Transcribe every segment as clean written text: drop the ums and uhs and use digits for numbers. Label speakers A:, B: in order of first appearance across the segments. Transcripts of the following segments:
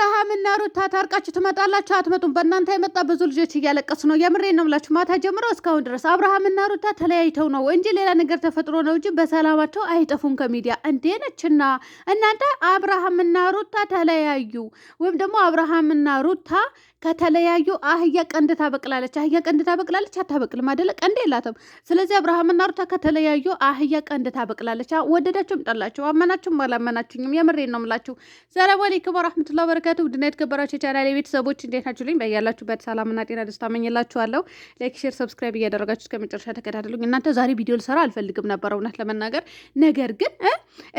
A: አብርሃምና ሩታ ታርቃችሁ ትመጣላችሁ አትመጡም? በእናንተ የመጣ ብዙ ልጆች እያለቀሱ ነው። የምሬን ነው የምላችሁ። ማታ ጀምሮ እስካሁን ድረስ አብርሃምና ሩታ ተለያይተው ነው እንጂ ሌላ ነገር ተፈጥሮ ነው እንጂ በሰላማቸው አይጠፉም ከሚዲያ። እንዴ ነችና እናንተ አብርሃምና ሩታ ተለያዩ ወይም ደግሞ አብርሃምና ሩታ ከተለያዩ አህያ ቀንድ ታበቅላለች። አህያ ቀንድ ታበቅላለች አታበቅልም አይደለ? ቀንድ የላትም። ስለዚህ አብርሃምና ሩታ ከተለያዩ አህያ ቀንድ ታበቅላለች። ወደዳችሁም ጠላችሁ፣ አመናችሁም አላመናችሁኝም የምሬን ነው የምላችሁ። ሰላም አለይኩም ወራህመቱላሂ ወበረካቱ። ውድና የተከበራችሁ የቻናሌ ቤተሰቦች እንዴት ናችሁ? ልኝ በያላችሁበት ሰላምና ጤና ደስታ እመኝላችኋለሁ። ላይክ፣ ሼር፣ ሰብስክራይብ እያደረጋችሁ እስከ መጨረሻ ተከታተሉኝ። እናንተ ዛሬ ቪዲዮ ልሰራ አልፈልግም ነበር እውነት ለመናገር ነገር ግን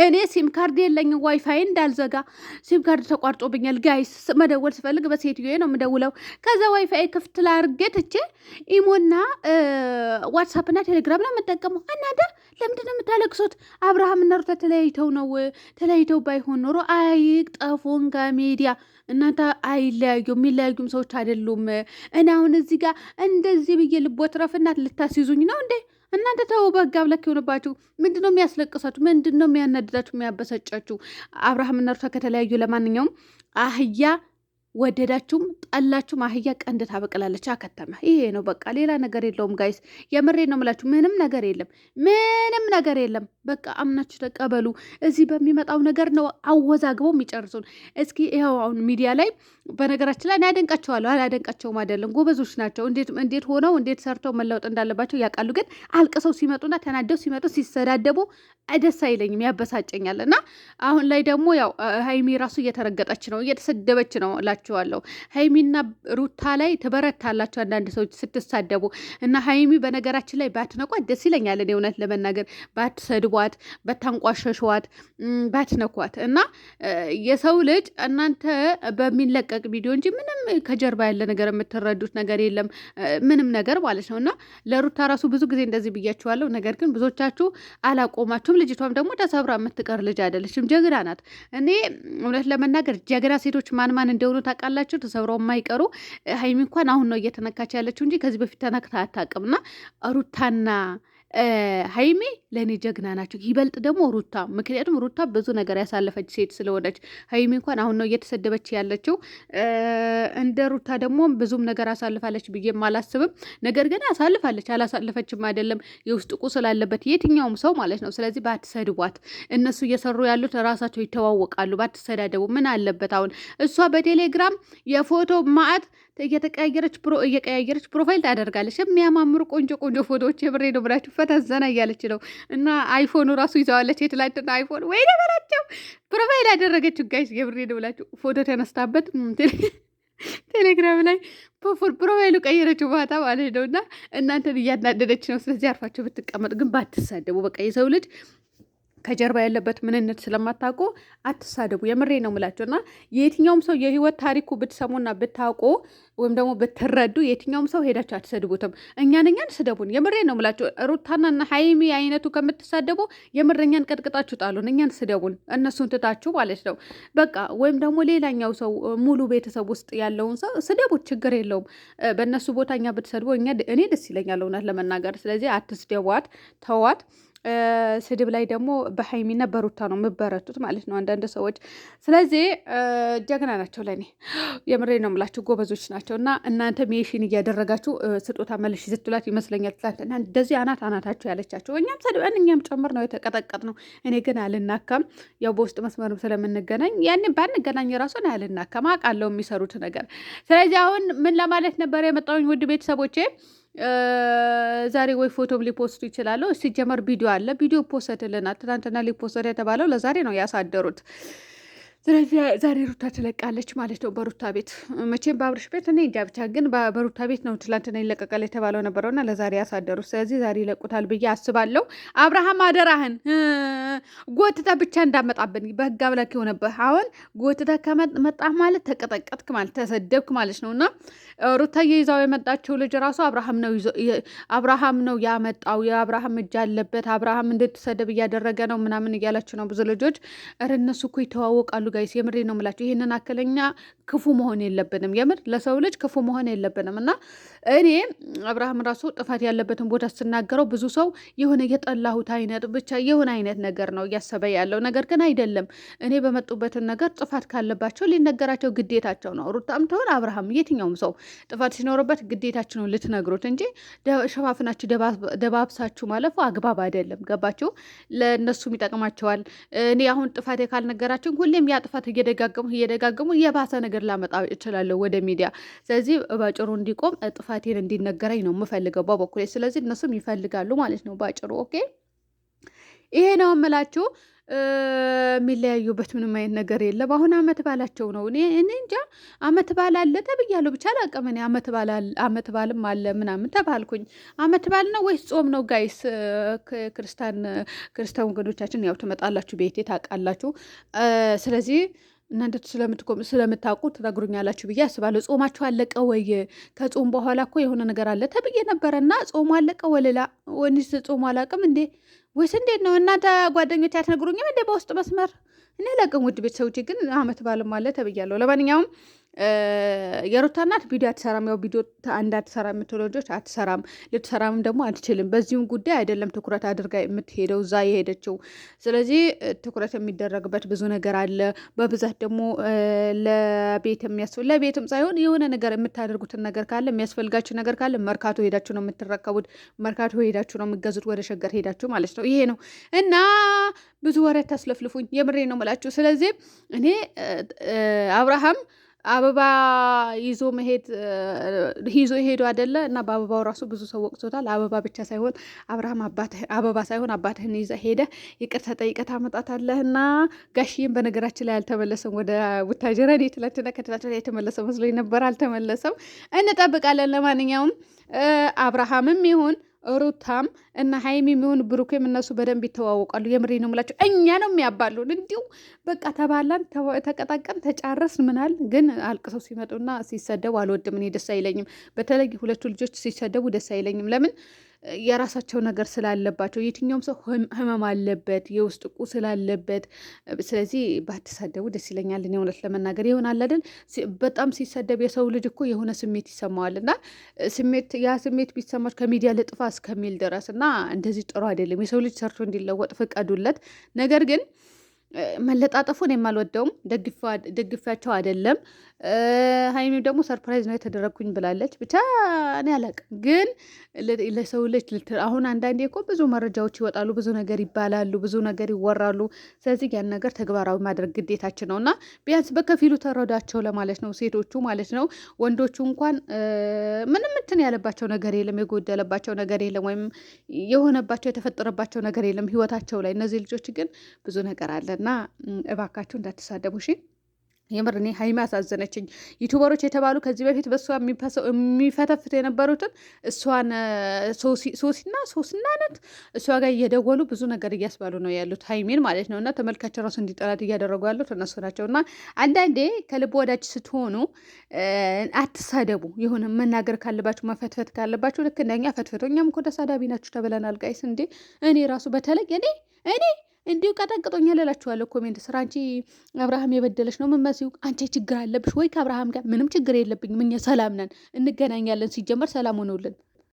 A: እኔ ሲም ካርድ የለኝም ዋይፋይ እንዳልዘጋ ሲም ካርድ ተቋርጦብኛል ጋይስ። መደወል ስፈልግ በሴትዮዬ ነው የምደውለው። ከዛ ዋይፋይ ክፍት ላድርጌ ትቼ ኢሞና ዋትሳፕና ቴሌግራም ነው የምጠቀመው። እናንተ ለምንድን ነው የምታለቅሱት? አብርሃምና ሩታ ተለያይተው ነው። ተለያይተው ባይሆን ኖሮ አይጠፉም ከሚዲያ። እናንተ አይለያዩም፣ የሚለያዩም ሰዎች አይደሉም። እና አሁን እዚህ ጋር እንደዚህ ብዬ ልቦት ረፍናት ልታስይዙኝ ነው እንዴ? እናንተ ተው በጋ ብለክ የሆነባችሁ። ምንድን ነው የሚያስለቅሳችሁ? ምንድን ነው የሚያናድዳችሁ? የሚያበሰጫችሁ? አብርሃምና ሩታ ከተለያዩ ለማንኛውም አህያ ወደዳችሁም ጠላችሁም አህያ ቀንድ ታበቅላለች። አከተመ። ይሄ ነው በቃ፣ ሌላ ነገር የለውም ጋይስ። የምሬ ነው የምላችሁ። ምንም ነገር የለም፣ ምንም ነገር የለም። በቃ አምናችሁ ተቀበሉ። እዚህ በሚመጣው ነገር ነው አወዛግበው የሚጨርሱን። እስኪ ይኸው አሁን ሚዲያ ላይ በነገራችን ላይ ያደንቃቸዋለሁ፣ አላደንቃቸውም አይደለም። ጎበዞች ናቸው። እንዴት ሆነው እንዴት ሰርተው መለወጥ እንዳለባቸው ያውቃሉ። ግን አልቅሰው ሲመጡና ተናደው ሲመጡ ሲሰዳደቡ ደስ አይለኝም፣ ያበሳጨኛል። እና አሁን ላይ ደግሞ ያው ሀይሚ ራሱ እየተረገጠች ነው፣ እየተሰደበች ነው እላችኋለሁ። ሀይሚና ሩታ ላይ ትበረታላችሁ አንዳንድ ሰዎች ስትሳደቡ። እና ሀይሚ በነገራችን ላይ ባትነቋት ደስ ይለኛል እኔ እውነት ለመናገር ባትሰድቧት፣ ባታንቋሸሸዋት፣ ባትነኳት። እና የሰው ልጅ እናንተ በሚለቀቅ ቪዲዮ እንጂ ምንም ከጀርባ ያለ ነገር የምትረዱት ነገር የለም፣ ምንም ነገር ማለት ነው። እና ለሩታ ራሱ ብዙ ጊዜ እንደዚህ ብያችኋለሁ። ነገር ግን ብዙዎቻችሁ አላቆማችሁም። ልጅቷም ደግሞ ተሰብራ የምትቀር ልጅ አይደለችም፣ ጀግና ናት። እኔ እውነት ለመናገር ጀግና ሴቶች ማን ማን እንደሆኑ ታውቃላችሁ? ተሰብረው የማይቀሩ። ሀይሚ እንኳን አሁን ነው እየተነካች ያለችው እንጂ ከዚህ በፊት ተነክታ አታውቅምና ሩታና ሀይሚ ለእኔ ጀግና ናቸው። ይበልጥ ደግሞ ሩታ፣ ምክንያቱም ሩታ ብዙ ነገር ያሳለፈች ሴት ስለሆነች። ሀይሚ እንኳን አሁን ነው እየተሰደበች ያለችው። እንደ ሩታ ደግሞ ብዙም ነገር አሳልፋለች ብዬም አላስብም። ነገር ግን አሳልፋለች፣ አላሳልፈችም አይደለም። የውስጥ ቁስል አለበት የትኛውም ሰው ማለት ነው። ስለዚህ ባትሰድቧት። እነሱ እየሰሩ ያሉት ራሳቸው ይተዋወቃሉ። ባትሰዳደቡ ምን አለበት? አሁን እሷ በቴሌግራም የፎቶ ማዕት እየቀያየረች ፕሮፋይል ታደርጋለች። የሚያማምሩ ቆንጆ ቆንጆ ፎቶዎች የብሬ ነው ብላችሁ ፈተዘና እያለች ነው። እና አይፎኑ ራሱ ይዘዋለች። የትላንትና አይፎን ወይ ነገራቸው ፕሮፋይል ያደረገችው ጋይስ የብሬ ነው ብላችሁ ፎቶ ተነስታበት ቴሌግራም ላይ ፕሮፋይሉ ቀየረችው ማታ ማለት ነው። እና እናንተን እያናደደች ነው። ስለዚህ አርፋቸው ብትቀመጡ ግን ባትሳደቡ። በቃ የሰው ልጅ ከጀርባ ያለበት ምንነት ስለማታውቁ አትሳደቡ። የምሬ ነው የምላቸው። እና የትኛውም ሰው የህይወት ታሪኩ ብትሰሙና ብታውቁ ወይም ደግሞ ብትረዱ የትኛውም ሰው ሄዳችሁ አትሰድቡትም። እኛን ስደቡን። የምሬ ነው የምላቸው። ሩታናና ሀይሚ አይነቱ ከምትሳደቡ የምረኛን ቀጥቅጣችሁ ጣሉን። እኛን ስደቡን፣ እነሱን ትታችሁ ማለት ነው በቃ። ወይም ደግሞ ሌላኛው ሰው ሙሉ ቤተሰብ ውስጥ ያለውን ሰው ስደቡት፣ ችግር የለውም። በእነሱ ቦታ እኛ ብትሰድቡ እኔ ደስ ይለኛል እውነት ለመናገር። ስለዚህ አትስደቧት፣ ተዋት። ስድብ ላይ ደግሞ በሀይሚና በሩታ ነው የምበረቱት ማለት ነው አንዳንድ ሰዎች። ስለዚህ ጀግና ናቸው ለእኔ የምሬ ነው የምላችሁ፣ ጎበዞች ናቸው። እና እናንተ ሜሽን እያደረጋችሁ ስጦታ መልሽ ስትላት ይመስለኛል ትላንትና እንደዚህ አናታችሁ ያለቻቸው። እኛም ሰድበን እኛም ጨምር ነው የተቀጠቀጥ ነው። እኔ ግን አልናካም፣ ያው በውስጥ መስመርም ስለምንገናኝ ያኔ ባንገናኝ ራሱን አልናካም፣ አውቃለሁ የሚሰሩት ነገር። ስለዚህ አሁን ምን ለማለት ነበር የመጣሁኝ ውድ ቤተሰቦቼ፣ ዛሬ ወይ ፎቶም ሊፖስቱ ይችላሉ። ሲጀመር ቪዲዮ አለ፣ ቪዲዮ ፖስተልናል። ትናንትና ሊፖስተት የተባለው ለዛሬ ነው ያሳደሩት። ስለዚህ ዛሬ ሩታ ትለቃለች ማለት ነው በሩታ ቤት። መቼም በአብርሽ ቤት እኔ እንጃ፣ ብቻ ግን በሩታ ቤት ነው ትላንትና ይለቀቃል የተባለው ነበረውና ለዛሬ ያሳደሩት። ስለዚህ ዛሬ ይለቁታል ብዬ አስባለሁ። አብርሃም አደራህን ጎትተ ብቻ እንዳመጣብን በህግ አምላክ የሆነብህ። አሁን ጎትተ ከመጣህ ማለት ተቀጠቀጥክ ማለት ተሰደብክ ማለት ነው። እና ሩታ ይዛው የመጣችው ልጅ ራሱ አብርሃም ነው ያመጣው፣ የአብርሃም እጅ አለበት፣ አብርሃም እንድትሰደብ እያደረገ ነው ምናምን እያላችሁ ነው ብዙ ልጆች። እረ እነሱ እኮ ይተዋወቃሉ ጋይስ፣ የምሬ ነው የምላችሁ። ይህንን አክለኛ ክፉ መሆን የለብንም። የምር ለሰው ልጅ ክፉ መሆን የለብንም። እና እኔ አብርሃም ራሱ ጥፋት ያለበትን ቦታ ስናገረው ብዙ ሰው የሆነ የጠላሁት አይነት ብቻ የሆነ አይነት ነገር ነው እያሰበ ያለው ነገር ግን አይደለም። እኔ በመጡበትን ነገር ጥፋት ካለባቸው ሊነገራቸው ግዴታቸው ነው። ሩታም ትሆን አብርሃም፣ የትኛውም ሰው ጥፋት ሲኖርበት ግዴታችሁ ነው ልትነግሩት እንጂ ሸፋፍናችሁ ደባብሳችሁ ማለፉ አግባብ አይደለም። ገባችሁ? ለእነሱም ይጠቅማቸዋል። እኔ አሁን ጥፋቴ ካልነገራችሁ ሁሌም ያ ጥፋት እየደጋገሙ የባሰ ነገር ላመጣ እችላለሁ ወደ ሚዲያ። ስለዚህ ባጭሩ እንዲቆም ጥፋቴን እንዲነገረኝ ነው የምፈልገው በበኩሌ። ስለዚህ እነሱም ይፈልጋሉ ማለት ነው ባጭሩ። ኦኬ፣ ይሄ ነው የምላችሁ። የሚለያዩበት ምንም አይነት ነገር የለም። አሁን አመት ባላቸው ነው። እኔ እንጃ አመት ባል አለ ተብያለሁ። ብቻ አላውቅም እኔ አመት ባልም አለ ምናምን ተባልኩኝ። አመት ባል ነው ወይስ ጾም ነው ጋይስ? ክርስቲያን ወገኖቻችን ያው ትመጣላችሁ ቤቴ ታውቃላችሁ። ስለዚህ እናንተ ስለምታውቁ ትነግሩኛላችሁ ብዬ አስባለሁ። ጾማችሁ አለቀ ወይ? ከጾም በኋላ እኮ የሆነ ነገር አለ ተብዬ ነበረ እና ጾሙ አለቀ ወልላ ወንስ ጾሙ አላውቅም እንዴ ወይስ እንዴት ነው? እናንተ ጓደኞች አትነግሩኝም እንዴ በውስጥ መስመር? እኔ አላውቅም። ውድ ቤተሰቦቼ ግን አመት ባልም አለ ተብያለሁ። ለማንኛውም የሩታ እናት ቪዲዮ አትሰራም። ያው ቪዲዮ እንዳትሰራ የምትለው ልጆች አትሰራም፣ ልትሰራም ደግሞ አትችልም። በዚሁም ጉዳይ አይደለም ትኩረት አድርጋ የምትሄደው እዛ የሄደችው። ስለዚህ ትኩረት የሚደረግበት ብዙ ነገር አለ። በብዛት ደግሞ ለቤትም ሳይሆን የሆነ ነገር የምታደርጉትን ነገር ካለ የሚያስፈልጋችሁ ነገር ካለ መርካቶ ሄዳችሁ ነው የምትረከቡት። መርካቶ ሄዳችሁ ነው የምገዙት፣ ወደ ሸገር ሄዳችሁ ማለት ነው። ይሄ ነው እና ብዙ ወሬ ታስለፍልፉኝ። የምሬ ነው የምላችሁ። ስለዚህ እኔ አብርሃም አበባ ይዞ ሄዱ አይደለ? እና በአበባው ራሱ ብዙ ሰው ወቅቶታል። አበባ ብቻ ሳይሆን አብርሃም አበባ ሳይሆን አባትህን ይዘህ ሄደህ ይቅርታ ጠይቀህ ታመጣታለህ። እና ጋሽዬም በነገራችን ላይ አልተመለሰም ወደ ቡታጀራ። እኔ ከትላንትና የተመለሰ መስሎኝ ነበር፣ አልተመለሰም። እንጠብቃለን። ለማንኛውም አብርሃምም ይሁን ሩታም እና ሀይሚ የሚሆን ብሩኬም እነሱ በደንብ ይተዋወቃሉ። የምሬ ነው የምላቸው። እኛ ነው የሚያባሉን። እንዲሁ በቃ ተባላን፣ ተቀጣቀን፣ ተጫረስ ምናል። ግን አልቅሰው ሲመጡና ሲሰደቡ አልወድም። እኔ ደስ አይለኝም። በተለይ ሁለቱ ልጆች ሲሰደቡ ደስ አይለኝም። ለምን? የራሳቸው ነገር ስላለባቸው። የትኛውም ሰው ህመም አለበት፣ የውስጥ ቁስል አለበት። ስለዚህ ባትሳደቡ ደስ ይለኛል። እኔ እውነት ለመናገር ይሆናል አይደል? በጣም ሲሰደብ የሰው ልጅ እኮ የሆነ ስሜት ይሰማዋል። እና ያ ስሜት ቢሰማች ከሚዲያ ልጥፋ እስከሚል ድረስ እና እንደዚህ ጥሩ አይደለም። የሰው ልጅ ሰርቶ እንዲለወጥ ፍቀዱለት። ነገር ግን መለጣጠፉን የማልወደውም ደግፊያቸው አይደለም። ሀይሚም ደግሞ ሰርፕራይዝ ነው የተደረግኩኝ ብላለች። ብቻ እኔ አላቅም፣ ግን ለሰው ልጅ አሁን አንዳንዴ እኮ ብዙ መረጃዎች ይወጣሉ፣ ብዙ ነገር ይባላሉ፣ ብዙ ነገር ይወራሉ። ስለዚህ ያን ነገር ተግባራዊ ማድረግ ግዴታችን ነው እና ቢያንስ በከፊሉ ተረዳቸው ለማለት ነው፣ ሴቶቹ ማለት ነው። ወንዶቹ እንኳን ምንም እንትን ያለባቸው ነገር የለም፣ የጎደለባቸው ነገር የለም፣ ወይም የሆነባቸው የተፈጠረባቸው ነገር የለም ህይወታቸው ላይ። እነዚህ ልጆች ግን ብዙ ነገር አለና እባካችሁ እንዳትሳደቡ እሺ። የምር እኔ ሀይሚ አሳዘነችኝ። ዩቱበሮች የተባሉ ከዚህ በፊት በእሷ የሚፈተፍት የነበሩትን እሷን ሶሲና ነት እሷ ጋር እየደወሉ ብዙ ነገር እያስባሉ ነው ያሉት ሀይሚን ማለት ነው። እና ተመልካች ራሱ እንዲጠላት እያደረጉ ያሉት እነሱ ናቸው። እና አንዳንዴ ከልብ ወዳጅ ስትሆኑ አትሳደቡ። የሆነ መናገር ካለባችሁ መፈትፈት ካለባችሁ ልክ እንደኛ ፈትፈቶ። እኛም እኮ ተሳዳቢ ናችሁ ተብለናል ጋይስ። እንዴ እኔ ራሱ በተለይ እኔ እንዲሁ ቀጠቅጦኛል እላችኋለሁ። ኮሜንት ስራ አንቺ አብርሃም የበደለች ነው የምትመስዪው፣ አንቺ ችግር አለብሽ ወይ ከአብርሃም ጋር? ምንም ችግር የለብኝም። እኛ ሰላም ነን፣ እንገናኛለን። ሲጀመር ሰላም ሆነውልን